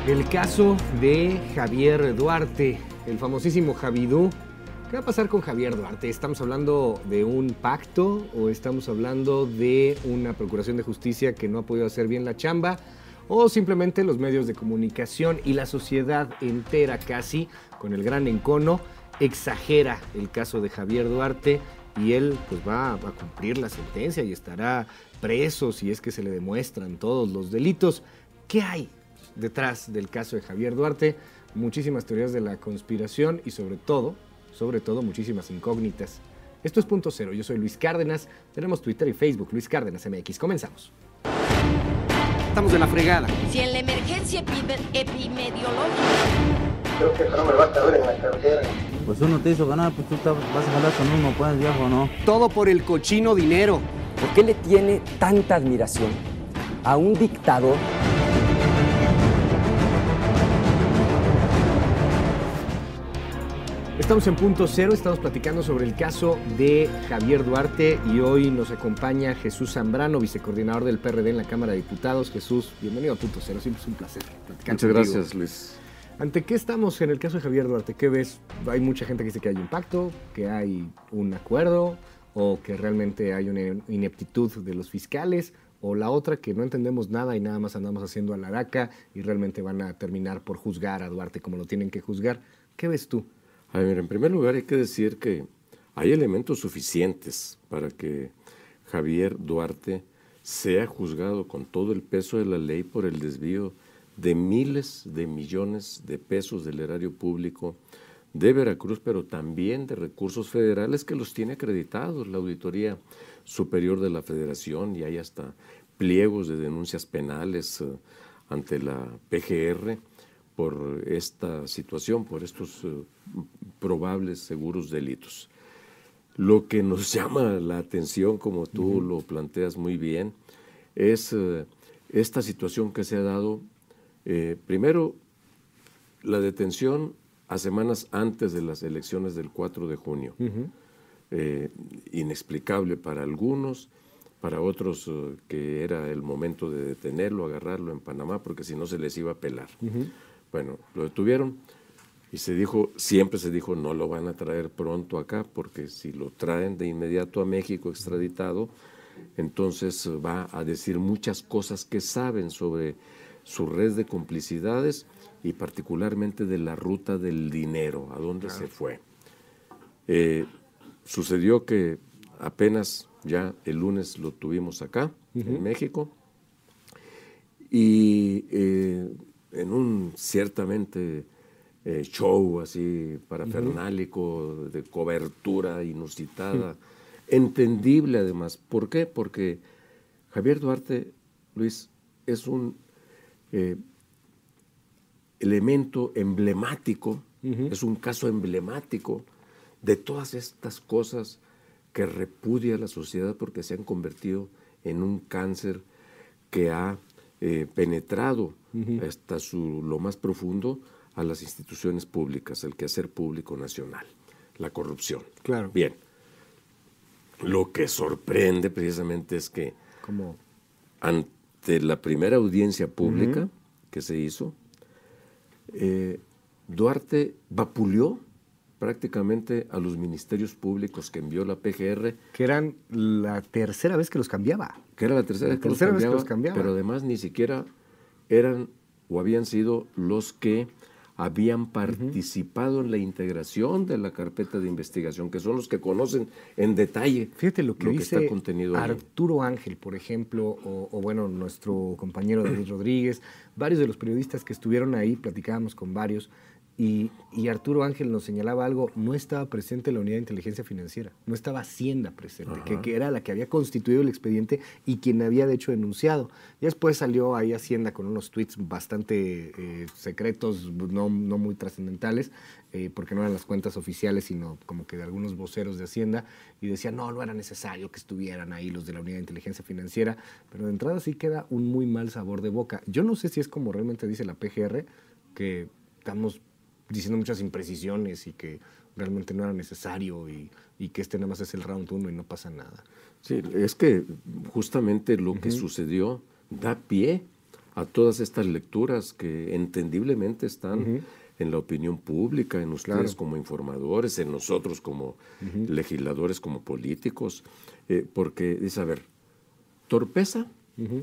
El caso de Javier Duarte, el famosísimo Javidú. ¿Qué va a pasar con Javier Duarte? ¿Estamos hablando de un pacto o estamos hablando de una procuración de justicia que no ha podido hacer bien la chamba? ¿O simplemente los medios de comunicación y la sociedad entera casi, con el gran encono, exagera el caso de Javier Duarte y él pues va a cumplir la sentencia y estará preso si es que se le demuestran todos los delitos? ¿Qué hay detrás del caso de Javier Duarte? Muchísimas teorías de la conspiración y sobre todo, muchísimas incógnitas. Esto es Punto Cero, yo soy Luis Cárdenas, tenemos Twitter y Facebook, Luis Cárdenas MX. Comenzamos. Estamos de la fregada. Si en la emergencia epidemiológica... Creo que eso no me va a caber en la cartera. Pues uno te hizo ganar, pues tú vas a jalar con uno, pues viejo, ¿no? Todo por el cochino dinero. ¿Por qué le tiene tanta admiración a un dictador? Estamos en Punto Cero, estamos platicando sobre el caso de Javier Duarte y hoy nos acompaña Jesús Zambrano, vicecoordinador del PRD en la Cámara de Diputados. Jesús, bienvenido a Punto Cero, siempre es un placer platicar contigo. Muchas gracias, Luis. ¿Ante qué estamos en el caso de Javier Duarte? ¿Qué ves? Hay mucha gente que dice que hay un pacto, que hay un acuerdo o que realmente hay una ineptitud de los fiscales, o la otra que no entendemos nada y nada más andamos haciendo alaraca y realmente van a terminar por juzgar a Duarte como lo tienen que juzgar. ¿Qué ves tú? A ver, en primer lugar hay que decir que hay elementos suficientes para que Javier Duarte sea juzgado con todo el peso de la ley por el desvío de miles de millones de pesos del erario público de Veracruz, pero también de recursos federales que los tiene acreditados la Auditoría Superior de la Federación, y hay hasta pliegos de denuncias penales ante la PGR por esta situación, por estos probables seguros delitos. Lo que nos llama la atención, como tú lo planteas muy bien, es esta situación que se ha dado. Primero, la detención a semanas antes de las elecciones del 4 de junio. Inexplicable para algunos, para otros que era el momento de detenerlo, agarrarlo en Panamá, porque si no se les iba a pelar. Bueno, lo detuvieron y siempre se dijo, no lo van a traer pronto acá, porque si lo traen de inmediato a México extraditado, entonces va a decir muchas cosas que saben sobre su red de complicidades y particularmente de la ruta del dinero, a dónde se fue. Sucedió que apenas ya el lunes lo tuvimos acá, en México, y en un ciertamente show así parafernálico, de cobertura inusitada, entendible además. ¿Por qué? Porque Javier Duarte, Luis, es un elemento emblemático, es un caso emblemático de todas estas cosas que repudia la sociedad porque se han convertido en un cáncer que ha penetrado hasta lo más profundo a las instituciones públicas, el quehacer público nacional, la corrupción. Claro. Bien, lo que sorprende precisamente es que ante la primera audiencia pública que se hizo, Duarte vapuleó prácticamente a los ministerios públicos que envió la PGR. Que eran la tercera vez que los cambiaba. Que era la tercera vez que los cambiaba, pero además ni siquiera eran o habían sido los que habían participado en la integración de la carpeta de investigación, que son los que conocen en detalle. Fíjate lo que dice está contenido Arturo Ángel, por ejemplo, o bueno, nuestro compañero David Rodríguez, varios de los periodistas que estuvieron ahí, platicábamos con varios, y Arturo Ángel nos señalaba algo: no estaba presente la unidad de inteligencia financiera, no estaba Hacienda presente, que era la que había constituido el expediente y quien había de hecho denunciado. Y después salió ahí Hacienda con unos tweets bastante secretos, no muy trascendentales, porque no eran las cuentas oficiales, sino como que de algunos voceros de Hacienda, y decían, no era necesario que estuvieran ahí los de la unidad de inteligencia financiera, pero de entrada sí queda un muy mal sabor de boca. Yo no sé si es como realmente dice la PGR, que estamos diciendo muchas imprecisiones y que realmente no era necesario y que nada más es el round 1 y no pasa nada. Sí, es que justamente lo que sucedió da pie a todas estas lecturas que entendiblemente están en la opinión pública, en ustedes como informadores, en nosotros como legisladores, como políticos, porque dice, a ver, torpeza,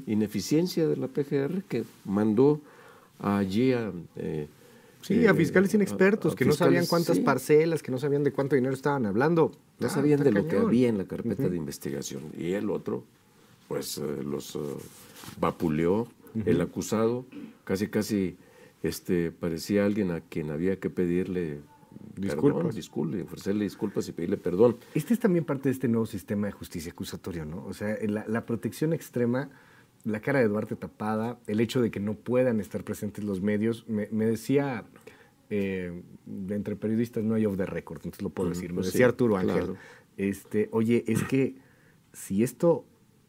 ineficiencia de la PGR que mandó allí a fiscales inexpertos que no sabían cuántas parcelas, que no sabían de cuánto dinero estaban hablando. No sabían de lo que había en la carpeta de investigación. Y el otro, pues los vapuleó, el acusado, casi parecía alguien a quien había que pedirle ofrecerle disculpas y pedirle perdón. Este es también parte de este nuevo sistema de justicia acusatorio, ¿no? O sea, la protección extrema, la cara de Duarte tapada, el hecho de que no puedan estar presentes los medios. Me decía, entre periodistas no hay off the record, entonces lo puedo decir. Me decía Arturo Ángel, oye, es que si esto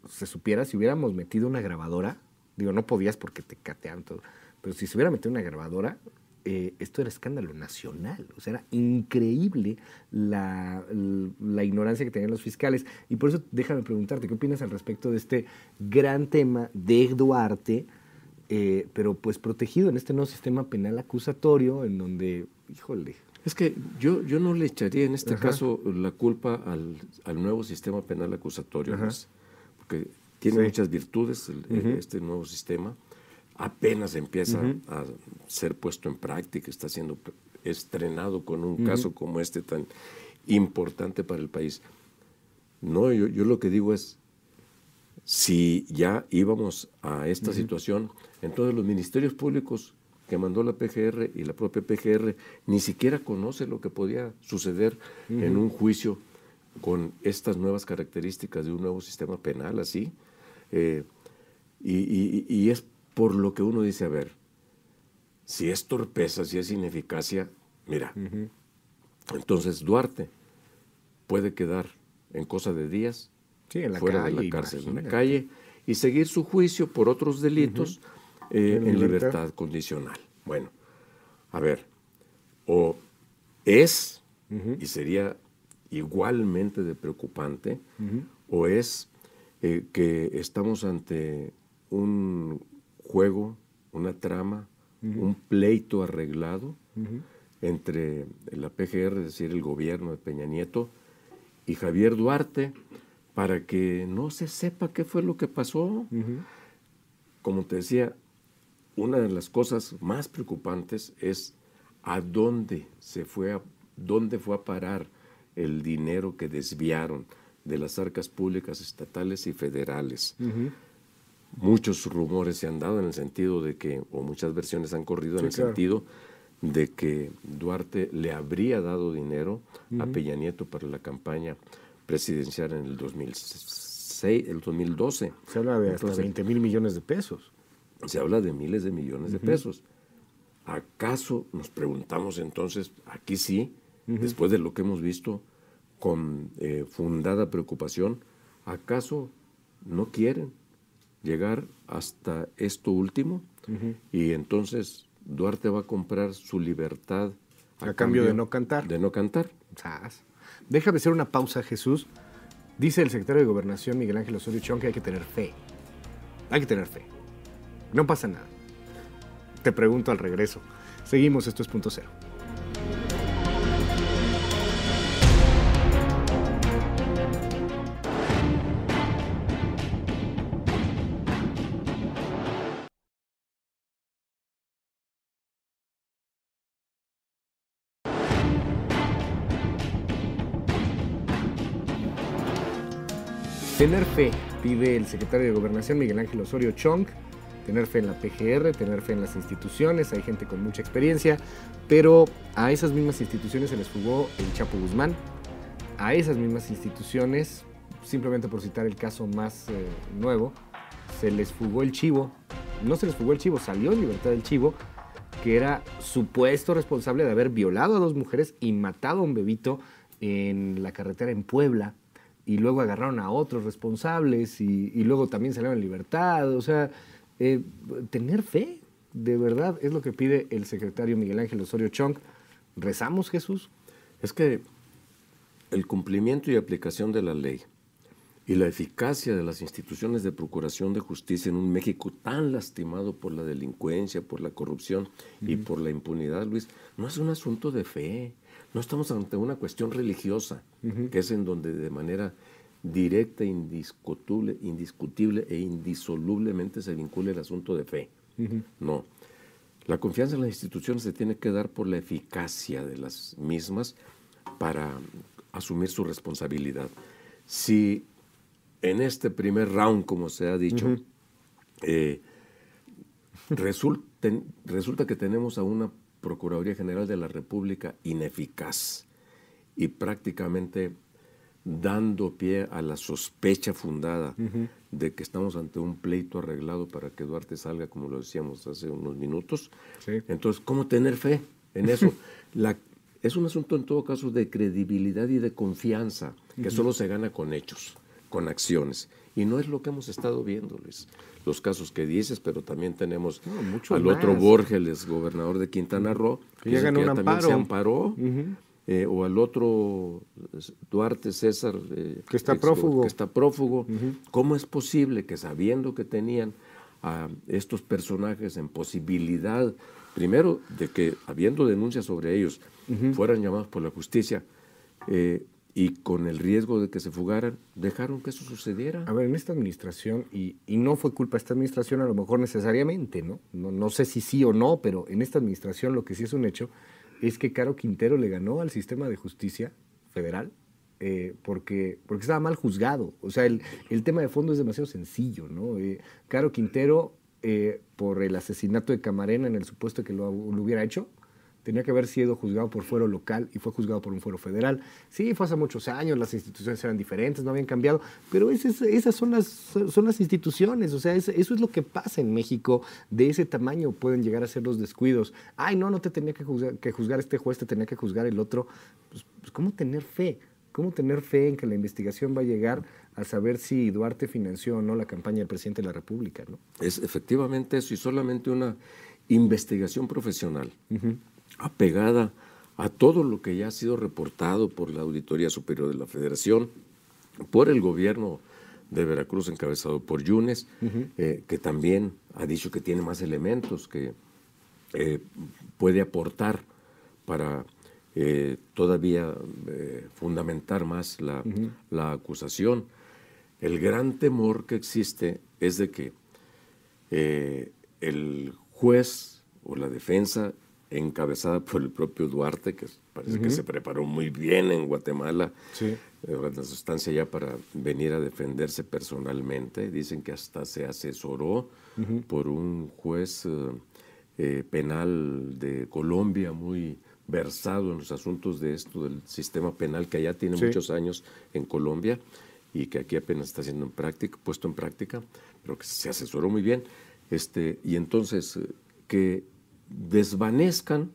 se supiera, si hubiéramos metido una grabadora, digo, no podías porque te catearon todo, pero si se hubiera metido una grabadora, esto era escándalo nacional. O sea, era increíble la ignorancia que tenían los fiscales. Y por eso déjame preguntarte, ¿qué opinas al respecto de este gran tema de Duarte, pero pues protegido en este nuevo sistema penal acusatorio, en donde, híjole... Es que yo no le echaría en este caso la culpa al nuevo sistema penal acusatorio, porque tiene muchas virtudes este nuevo sistema. Apenas empieza a ser puesto en práctica, está siendo estrenado con un caso como este tan importante para el país. No, yo lo que digo es, si ya íbamos a esta situación, entonces los ministerios públicos que mandó la PGR y la propia PGR ni siquiera conoce lo que podía suceder en un juicio con estas nuevas características de un nuevo sistema penal, así. Y es por lo que uno dice, a ver, si es torpeza, si es ineficacia, mira, entonces Duarte puede quedar en cosa de días fuera de la cárcel, en la calle, y seguir su juicio por otros delitos en libertad condicional. Bueno, a ver, o es, y sería igualmente de preocupante, o es que estamos ante un juego, una trama, un pleito arreglado entre la PGR, es decir, el gobierno de Peña Nieto, y Javier Duarte, para que no se sepa qué fue lo que pasó. Como te decía, una de las cosas más preocupantes es dónde fue a parar el dinero que desviaron de las arcas públicas estatales y federales. Muchos rumores se han dado en el sentido de que, o muchas versiones han corrido en el sentido de que Duarte le habría dado dinero a Peña Nieto para la campaña presidencial en el 2012. Se habla de hasta 20,000 millones de pesos. Se habla de miles de millones de pesos. ¿Acaso, nos preguntamos entonces, aquí sí, después de lo que hemos visto con fundada preocupación, ¿acaso no quieren llegar hasta esto último? Y entonces Duarte va a comprar su libertad a cambio de no cantar. De no cantar. Déjame hacer una pausa, Jesús. Dice el secretario de Gobernación, Miguel Ángel Osorio Chong, que hay que tener fe. Hay que tener fe. No pasa nada. Te pregunto al regreso. Seguimos, esto es Punto Cero. Tener fe, pide el secretario de Gobernación, Miguel Ángel Osorio Chong. Tener fe en la PGR, tener fe en las instituciones. Hay gente con mucha experiencia, pero a esas mismas instituciones se les fugó el Chapo Guzmán. A esas mismas instituciones, simplemente por citar el caso más nuevo, se les fugó el Chivo. No se les fugó el Chivo, salió en libertad el Chivo, que era supuesto responsable de haber violado a 2 mujeres y matado a un bebito en la carretera en Puebla. Y luego agarraron a otros responsables y luego también salieron en libertad. O sea, tener fe, de verdad, es lo que pide el secretario Miguel Ángel Osorio Chong. ¿Rezamos, Jesús? Es que el cumplimiento y aplicación de la ley y la eficacia de las instituciones de procuración de justicia en un México tan lastimado por la delincuencia, por la corrupción y por la impunidad, Luis, no es un asunto de fe. No estamos ante una cuestión religiosa, que es en donde de manera directa, indiscutible e indisolublemente se vincula el asunto de fe. No. La confianza en las instituciones se tiene que dar por la eficacia de las mismas para asumir su responsabilidad. Si en este primer round, como se ha dicho, resulta que tenemos a una Procuraduría General de la República ineficaz y prácticamente dando pie a la sospecha fundada de que estamos ante un pleito arreglado para que Duarte salga, como lo decíamos hace unos minutos. Sí. Entonces, ¿cómo tener fe en eso? Es un asunto en todo caso de credibilidad y de confianza, que solo se gana con hechos, con acciones. Y no es lo que hemos estado viendo, Luis. Los casos que dices, pero también tenemos al otro Borges, gobernador de Quintana Roo, que ya también se amparó, o al otro Duarte César, que está prófugo. ¿Cómo es posible que, sabiendo que tenían a estos personajes en posibilidad, primero, de que, habiendo denuncias sobre ellos, fueran llamados por la justicia, y con el riesgo de que se fugaran, dejaron que eso sucediera? A ver, en esta administración, y no fue culpa de esta administración a lo mejor necesariamente, no sé si sí o no, pero en esta administración lo que sí es un hecho es que Caro Quintero le ganó al sistema de justicia federal porque estaba mal juzgado. O sea, el tema de fondo es demasiado sencillo, ¿no? Caro Quintero, por el asesinato de Camarena, en el supuesto que lo hubiera hecho, tenía que haber sido juzgado por fuero local y fue juzgado por un fuero federal. Sí, fue hace muchos años, las instituciones eran diferentes, no habían cambiado, pero esas son las instituciones. O sea, eso es lo que pasa en México. De ese tamaño pueden llegar a ser los descuidos. Ay, no te tenía que juzgar este juez, te tenía que juzgar el otro. Pues, ¿cómo tener fe? ¿Cómo tener fe en que la investigación va a llegar a saber si Duarte financió o no la campaña del presidente de la República, ¿no? Es efectivamente eso, y solamente una investigación profesional apegada a todo lo que ya ha sido reportado por la Auditoría Superior de la Federación, por el gobierno de Veracruz encabezado por Yunes, que también ha dicho que tiene más elementos que puede aportar para todavía fundamentar más la acusación. El gran temor que existe es de que el juez o la defensa encabezada por el propio Duarte, que parece que se preparó muy bien en Guatemala, la sustancia ya para venir a defenderse personalmente. Dicen que hasta se asesoró por un juez penal de Colombia muy versado en los asuntos de esto del sistema penal, que allá tiene muchos años en Colombia y que aquí apenas está siendo puesto en práctica, pero que se asesoró muy bien. Y entonces que desvanezcan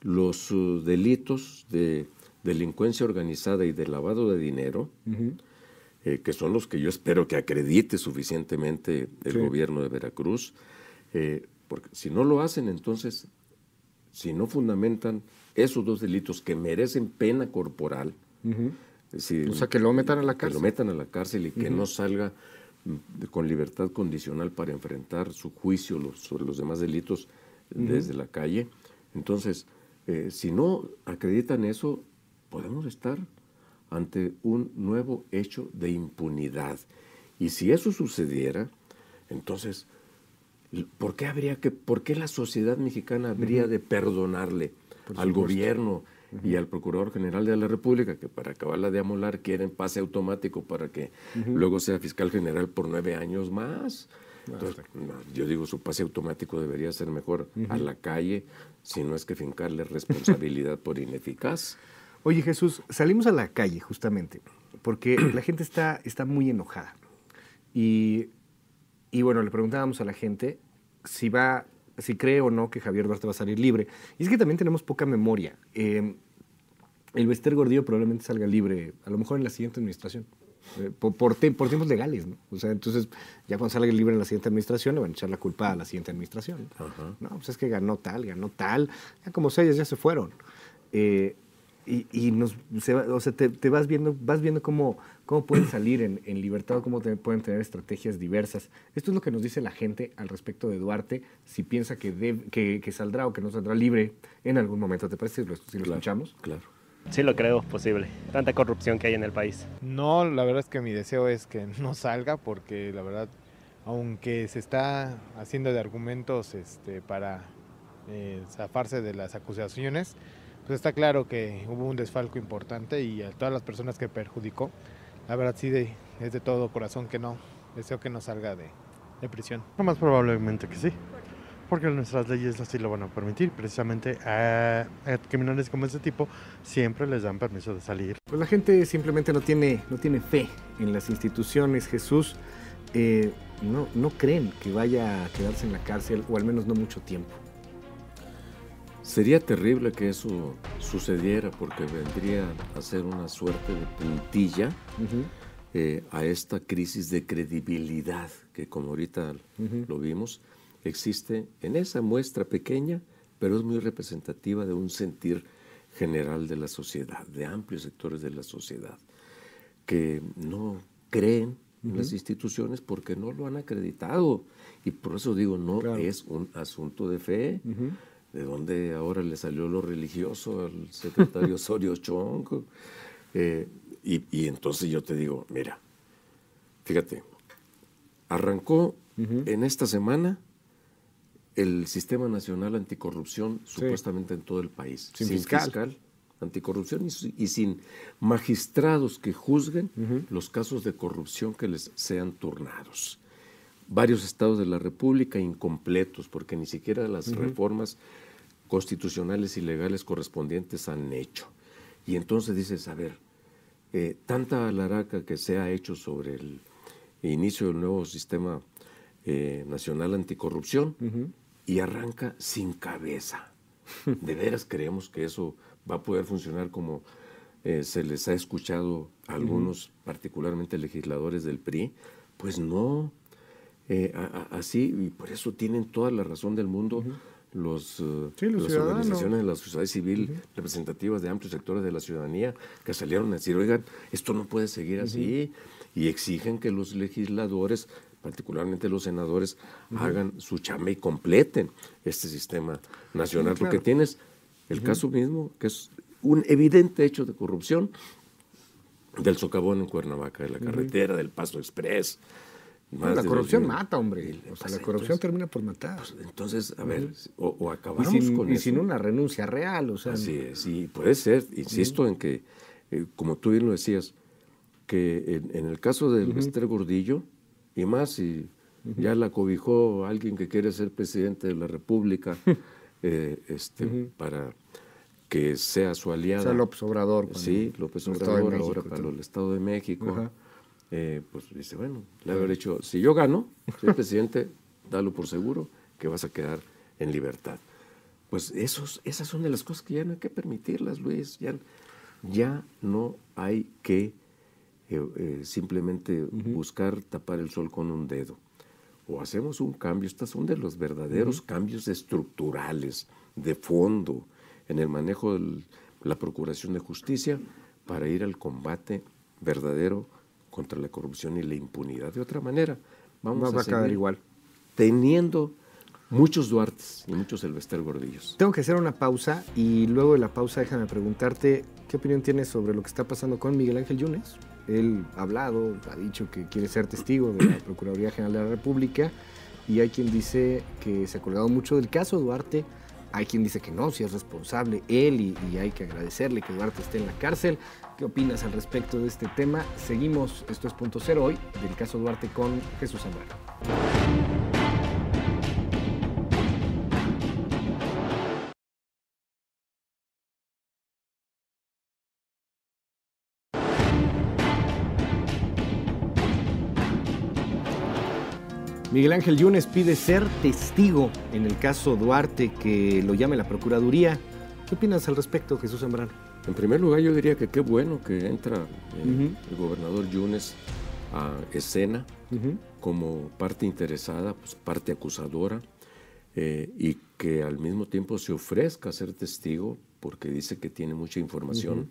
los delitos de delincuencia organizada y de lavado de dinero, que son los que yo espero que acredite suficientemente el gobierno de Veracruz, porque si no lo hacen, entonces, si no fundamentan esos dos delitos que merecen pena corporal, es decir, o sea, que lo metan a la cárcel. Que lo metan a la cárcel y que no salga con libertad condicional para enfrentar su juicio sobre los demás delitos desde la calle. Entonces, si no acreditan eso, podemos estar ante un nuevo hecho de impunidad. Y si eso sucediera, entonces, ¿por qué la sociedad mexicana habría de perdonarle al gobierno y al Procurador General de la República, que para acabarla de amolar quieren pase automático para que luego sea fiscal general por 9 años más? Entonces, yo digo, su pase automático debería ser mejor a la calle, si no es que fincarle responsabilidad por ineficaz. Oye, Jesús, salimos a la calle justamente porque la gente está muy enojada. Y bueno, le preguntábamos a la gente si cree o no que Javier Duarte va a salir libre. Y es que también tenemos poca memoria. El Bester Gordillo probablemente salga libre, a lo mejor en la siguiente administración. Por tiempos legales, ¿no? O sea, entonces, ya cuando salga libre en la siguiente administración, le van a echar la culpa a la siguiente administración. No, pues es que ganó tal, ya como 6 ya se fueron. o sea, te vas viendo cómo pueden salir en libertad, o cómo pueden tener estrategias diversas. Esto es lo que nos dice la gente al respecto de Duarte, si piensa que saldrá o que no saldrá libre en algún momento. ¿Te parece si lo escuchamos? Claro. Sí lo creo posible, tanta corrupción que hay en el país. No, la verdad es que mi deseo es que no salga, porque la verdad, aunque se está haciendo de argumentos para zafarse de las acusaciones, pues está claro que hubo un desfalco importante y a todas las personas que perjudicó, la verdad sí es de todo corazón que no, deseo que no salga de prisión. Lo más probablemente que sí, porque nuestras leyes así lo van a permitir. Precisamente a criminales como este tipo siempre les dan permiso de salir. Pues la gente simplemente no tiene fe en las instituciones, Jesús. No creen que vaya a quedarse en la cárcel, o al menos no mucho tiempo. Sería terrible que eso sucediera, porque vendría a ser una suerte de puntilla a esta crisis de credibilidad que, como ahorita lo vimos, existe en esa muestra pequeña, pero es muy representativa de un sentir general de la sociedad, de amplios sectores de la sociedad, que no creen en las instituciones porque no lo han acreditado. Y por eso digo, no es un asunto de fe. ¿De dónde ahora le salió lo religioso al secretario Osorio Chong? Y entonces yo te digo, mira, fíjate, arrancó en esta semana el Sistema Nacional Anticorrupción, supuestamente en todo el país. Sin fiscal. Anticorrupción y sin magistrados que juzguen los casos de corrupción que les sean turnados. Varios estados de la República incompletos, porque ni siquiera las reformas constitucionales y legales correspondientes han hecho. Y entonces dices, a ver, tanta alaraca que se ha hecho sobre el inicio del nuevo Sistema Nacional Anticorrupción, y arranca sin cabeza. ¿De veras creemos que eso va a poder funcionar como se les ha escuchado a algunos, particularmente legisladores del PRI? Pues no. Así, y por eso tienen toda la razón del mundo las organizaciones de la sociedad civil representativas de amplios sectores de la ciudadanía, que salieron a decir, oigan, esto no puede seguir así, y exigen que los legisladores, particularmente los senadores, hagan su chamba y completen este sistema nacional, porque tienes el caso mismo, que es un evidente hecho de corrupción del socavón en Cuernavaca, de la carretera, del Paso Express. La corrupción mata, hombre. O sea, la corrupción termina por matar. Pues, entonces, a ver, o acabamos con eso. Y sin una renuncia real, o sea. Así es, y puede ser, insisto en que, como tú bien lo decías, que en el caso del Bester Gordillo, y más si ya la cobijó alguien que quiere ser presidente de la República, para que sea su aliada. O sea, López Obrador. Sí, López Obrador, ahora para el Estado de México. Pues dice, bueno, le haber dicho, si yo gano, soy presidente, dalo por seguro que vas a quedar en libertad. Pues esas son de las cosas que ya no hay que permitirlas, Luis. Ya no hay que simplemente buscar tapar el sol con un dedo. O hacemos un cambio, estos son de los verdaderos cambios estructurales, de fondo, en el manejo de la procuración de justicia, para ir al combate verdadero contra la corrupción y la impunidad. De otra manera, vamos a quedar igual, teniendo muchos Duartes y muchos Bester Gordillos. Tengo que hacer una pausa, y luego de la pausa déjame preguntarte qué opinión tienes sobre lo que está pasando con Miguel Ángel Yunes. Él ha hablado, ha dicho que quiere ser testigo de la Procuraduría General de la República, y hay quien dice que se ha colgado mucho del caso Duarte. Hay quien dice que no, si es responsable él, y hay que agradecerle que Duarte esté en la cárcel. ¿Qué opinas al respecto de este tema? Seguimos, esto es Punto Cero hoy, del caso Duarte con Jesús Zambrano. Miguel Ángel Yunes pide ser testigo en el caso Duarte, que lo llame la Procuraduría. ¿Qué opinas al respecto, Jesús Zambrano? En primer lugar, yo diría que qué bueno que entra el gobernador Yunes a escena como parte interesada, pues, parte acusadora, y que al mismo tiempo se ofrezca a ser testigo porque dice que tiene mucha información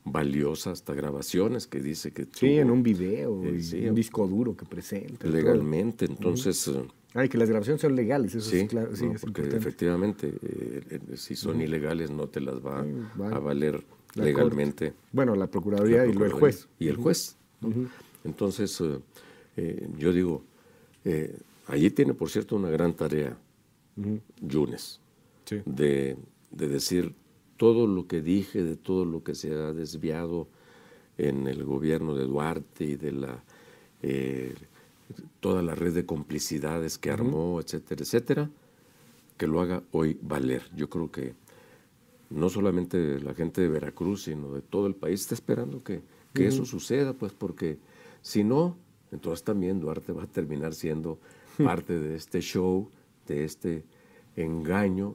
valiosa, hasta grabaciones que dice que Sí, tuvo, en un video, sí, un disco duro que presenta. legalmente, entonces... Ay, que las grabaciones son legales, eso sí, es claro. Sí, no, es porque importante. efectivamente, si son ilegales no te las va vale. a valer La legalmente. corte. Bueno, la Procuraduría y luego el juez. Y el juez. ¿no? Entonces, yo digo, allí tiene, por cierto, una gran tarea, Yunes, Sí. de decir todo lo que dije, de todo lo que se ha desviado en el gobierno de Duarte y de toda la red de complicidades que armó, etcétera, etcétera, que lo haga hoy valer. Yo creo que no solamente la gente de Veracruz, sino de todo el país está esperando que eso suceda, pues porque si no, entonces también Duarte va a terminar siendo parte de este show, de este engaño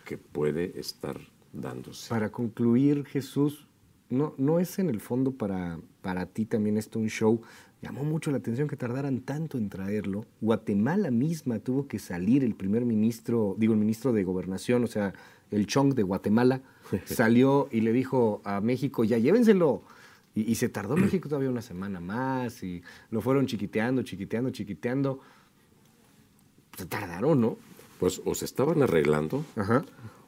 que puede estar dándose. Para concluir, Jesús, no es en el fondo para ti también esto un show. Llamó mucho la atención que tardaran tanto en traerlo. Guatemala misma tuvo que salir el ministro de Gobernación, o sea, el Chong de Guatemala, salió y le dijo a México, ya llévenselo. Y se tardó México todavía una semana más y lo fueron chiquiteando. Se tardaron, ¿no? Pues o se estaban arreglando, Ajá.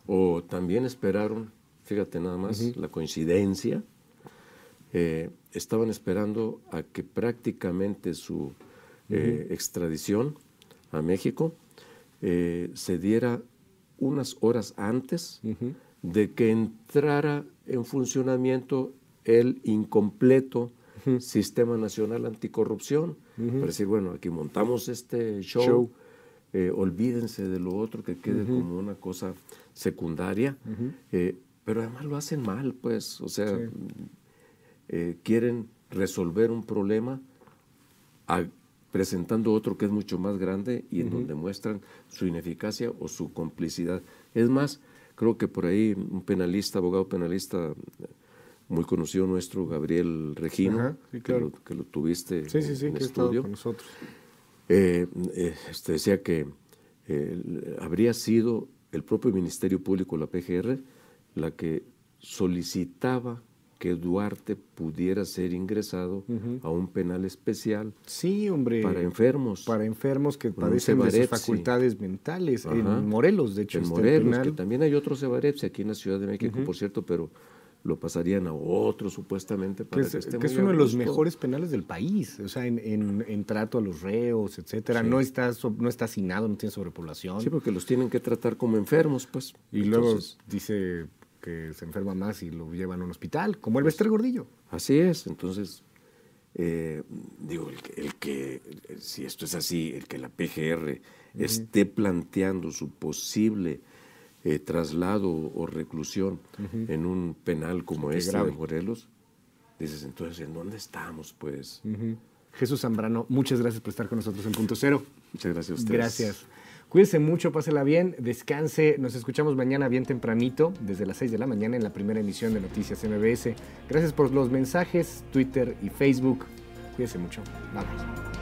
o también esperaron, fíjate nada más, la coincidencia, estaban esperando a que prácticamente su extradición a México se diera unas horas antes de que entrara en funcionamiento el incompleto Sistema Nacional Anticorrupción. Para decir, bueno, aquí montamos este show. Olvídense de lo otro, que quede como una cosa secundaria, pero además lo hacen mal, pues, o sea, quieren resolver un problema presentando otro que es mucho más grande y en donde muestran su ineficacia o su complicidad. Es más, creo que por ahí un abogado penalista muy conocido nuestro, Gabriel Regino, sí, claro. que lo tuviste en que estudio, con nosotros. Decía que habría sido el propio Ministerio Público, la PGR, la que solicitaba que Duarte pudiera ser ingresado a un penal especial para enfermos. Para enfermos que Con un padecen de sus Sevarepsi. facultades mentales. Ajá. En Morelos, de hecho. En está el Morelos, penal. que también hay otro Sevarepsi aquí en la Ciudad de México, por cierto, pero lo pasarían a otro supuestamente para que esté que es muy uno a de los gusto. mejores penales del país, o sea, en trato a los reos, etcétera. Sí. No está hacinado, no tiene sobrepoblación. Sí, porque los tienen que tratar como enfermos, pues. Y luego Entonces, dice que se enferma más y lo llevan a un hospital, como el Bester Gordillo. así es, entonces, digo, si esto es así, el que la PGR esté planteando su posible traslado o reclusión en un penal como este grave. de Morelos, dices, entonces, ¿en dónde estamos, pues? Jesús Zambrano, muchas gracias por estar con nosotros en Punto Cero. Muchas gracias a ustedes. Gracias. Cuídense mucho, pásela bien, descanse. Nos escuchamos mañana bien tempranito, desde las 6 de la mañana en la primera emisión de Noticias MBS. Gracias por los mensajes, Twitter y Facebook. Cuídense mucho. Bye.